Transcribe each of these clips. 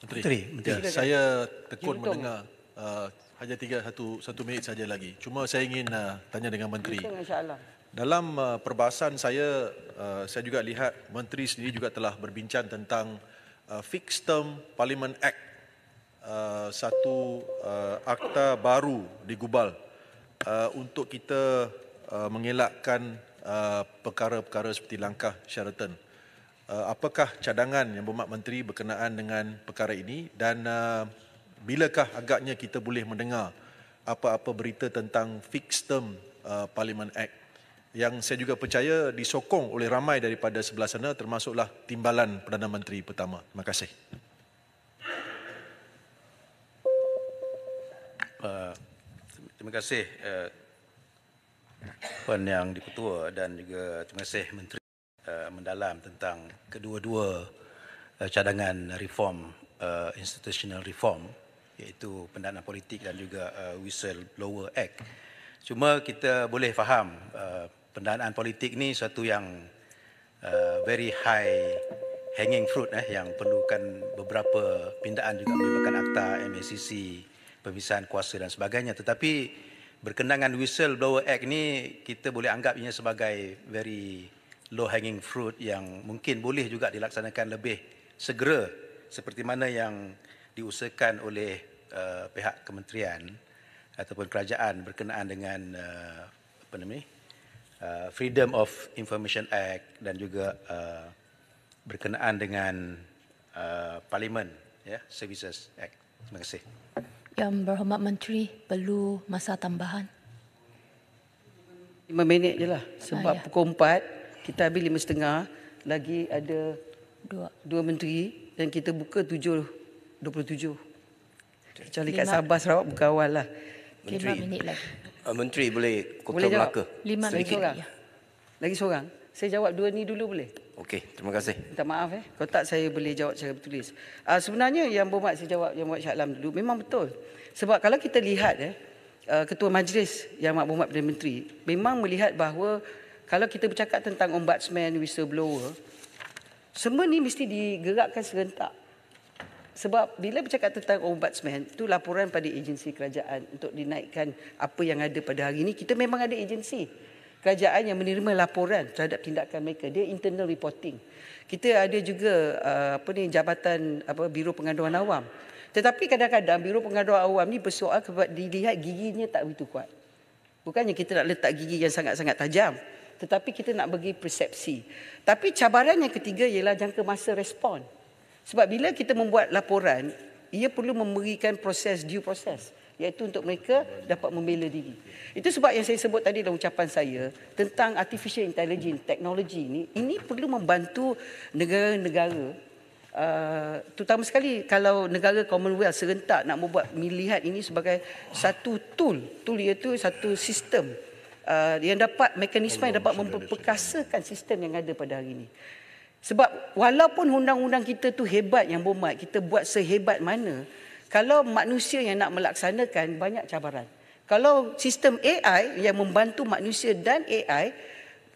Menteri. Ya, saya tekun mendengar hanya satu minit saja lagi. Cuma saya ingin tanya dengan Menteri. Dalam perbahasan saya juga lihat Menteri sendiri juga telah berbincang tentang Fixed Term Parliament Act, satu akta baru digubal untuk kita mengelakkan perkara-perkara seperti langkah Sheraton. Apakah cadangan Yang Berhormat Menteri berkenaan dengan perkara ini dan bilakah agaknya kita boleh mendengar apa-apa berita tentang Fixed Term Parliament Act yang saya juga percaya disokong oleh ramai daripada sebelah sana termasuklah timbalan Perdana Menteri pertama. Terima kasih. Terima kasih Puan Yang Di-Ketua dan juga terima kasih Menteri mendalam tentang kedua-dua cadangan reform, institutional reform, iaitu pendanaan politik dan juga Whistleblower Act. Cuma kita boleh faham pendanaan politik ni satu yang very high hanging fruit yang perlukan beberapa pindaan juga melibatkan akta, MACC, pemisahan kuasa dan sebagainya. Tetapi berkenaan Whistleblower Act ni kita boleh anggap ianya sebagai very low hanging fruit yang mungkin boleh juga dilaksanakan lebih segera seperti mana yang diusahakan oleh pihak kementerian ataupun kerajaan berkenaan dengan Freedom of Information Act dan juga berkenaan dengan Parliament Services Act. Terima kasih. Yang Berhormat Menteri perlu masa tambahan. 5 minit je lah sebab pukul 4 kita habis 5.30, lagi ada dua menteri dan kita buka 7.27. Kecuali kat Sabah Sarawak buka awal lah. 5 minit lagi. Menteri boleh Boleh jawab? Melaka. 5 minit lagi. Lagi seorang. Saya jawab dua ni dulu boleh? Okey, terima kasih. Minta maaf kalau tak saya boleh jawab secara bertulis. Sebenarnya Yang Berhormat saya jawab Yang Berhormat Shah Alam dulu memang betul. Sebab kalau kita lihat Ketua Majlis Yang Berhormat Perdana Menteri memang melihat bahawa kalau kita bercakap tentang ombudsman, whistleblower, semua ni mesti digerakkan serentak. Sebab bila bercakap tentang ombudsman, itu laporan pada agensi kerajaan untuk dinaikkan apa yang ada pada hari ini. Kita memang ada agensi kerajaan yang menerima laporan terhadap tindakan mereka. Dia internal reporting. Kita ada juga jabatan Biro Pengaduan Awam. Tetapi kadang-kadang Biro Pengaduan Awam ni bersoal sebab dilihat giginya tak begitu kuat. Bukannya kita nak letak gigi yang sangat-sangat tajam, tetapi kita nak bagi persepsi. Tapi cabaran yang ketiga ialah jangka masa respon. Sebab bila kita membuat laporan, ia perlu memberikan proses, due process, iaitu untuk mereka dapat membela diri. Itu sebab yang saya sebut tadi dalam ucapan saya tentang artificial intelligence, teknologi ini perlu membantu negara-negara, terutama sekali kalau negara Commonwealth serentak nak membuat melihat ini sebagai satu tool iaitu satu sistem yang dapat, mekanisme yang dapat memperkasakan sistem yang ada pada hari ini. Sebab walaupun undang-undang kita tu hebat Yang Berhormat, kita buat sehebat mana, kalau manusia yang nak melaksanakan banyak cabaran. Kalau sistem AI yang membantu manusia dan AI,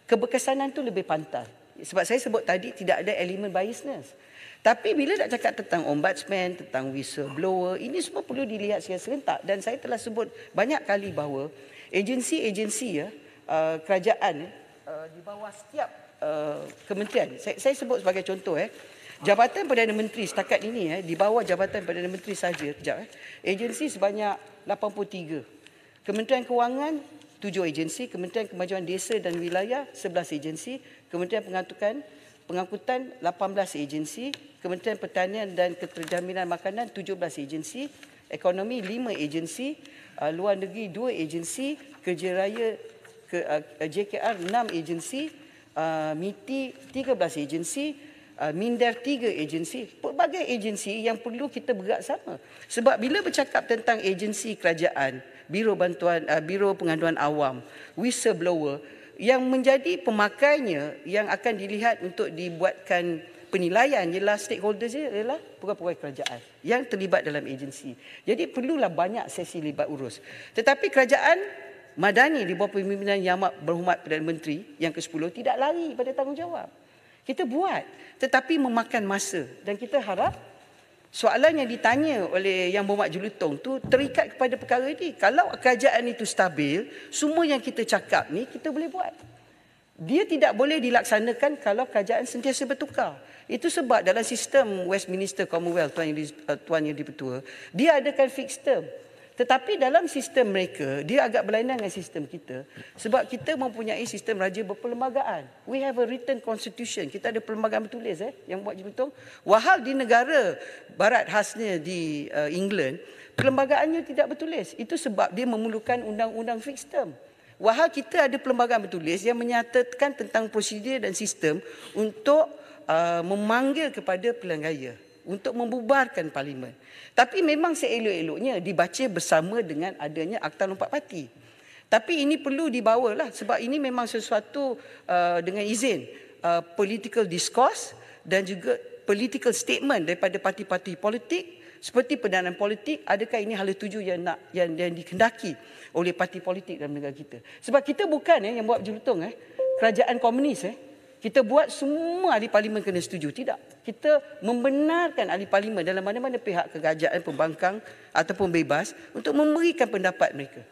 keberkesanan tu lebih pantas. Sebab saya sebut tadi tidak ada elemen biasness. Tapi bila nak cakap tentang ombudsman, tentang whistleblower, ini semua perlu dilihat secara serentak. Dan saya telah sebut banyak kali bahawa agensi-agensi kerajaan di bawah setiap kementerian. Saya sebut sebagai contoh Jabatan Perdana Menteri setakat ini di bawah Jabatan Perdana Menteri saja agensi sebanyak 83. Kementerian Kewangan 7 agensi, Kementerian Kemajuan Desa dan Wilayah 11 agensi, Kementerian Pengangkutan 18 agensi, Kementerian Pertanian dan Keterjaminan Makanan 17 agensi, Ekonomi 5 agensi, Luar Negeri 2 agensi, Kerja Raya JKR 6 agensi, MITI 13 agensi, MINDEF 3 agensi. Pelbagai agensi yang perlu kita bergerak sama. Sebab bila bercakap tentang agensi kerajaan, Biro Pengaduan Awam, whistleblower, yang menjadi pemakainya yang akan dilihat untuk dibuatkan penilaian ialah stakeholders ialah pegawai kerajaan yang terlibat dalam agensi. Jadi perlulah banyak sesi libat urus. Tetapi kerajaan Madani di bawah pimpinan Yang Amat Berhormat Perdana Menteri yang ke-10 tidak lari pada tanggungjawab. Kita buat tetapi memakan masa dan kita harap Soalan yang ditanya oleh Yang Berhormat Jelutong tu terikat kepada perkara ini. Kalau kerajaan itu stabil, semua yang kita cakap ni kita boleh buat. Dia tidak boleh dilaksanakan kalau kerajaan sentiasa bertukar. Itu sebab dalam sistem Westminster Commonwealth, Tuan Yang Dipertua, dia adakan fixed term. Tetapi dalam sistem mereka, dia agak berlainan dengan sistem kita. Sebab kita mempunyai sistem raja berperlembagaan. We have a written constitution. Kita ada perlembagaan bertulis yang buat Jelutong. Wahal di negara barat khasnya di England, perlembagaannya tidak bertulis. Itu sebab dia memerlukan undang-undang fixed term. Wahal kita ada perlembagaan bertulis yang menyatakan tentang prosedur dan sistem untuk memanggil kepada pilihan raya, untuk membubarkan parlimen. Tapi memang seelok-eloknya dibaca bersama dengan adanya Akta Lompat Parti. Tapi ini perlu dibawalah sebab ini memang sesuatu dengan izin political discourse dan juga political statement daripada parti-parti politik seperti pendanaan politik. Adakah ini hala tuju yang dikehendaki oleh parti politik dalam negara kita? Sebab kita bukan yang buat Jelutong kerajaan komunis kita buat semua ahli parlimen kena setuju. Tidak. Kita membenarkan ahli parlimen dalam mana-mana pihak kerajaan, pembangkang ataupun bebas untuk memberikan pendapat mereka.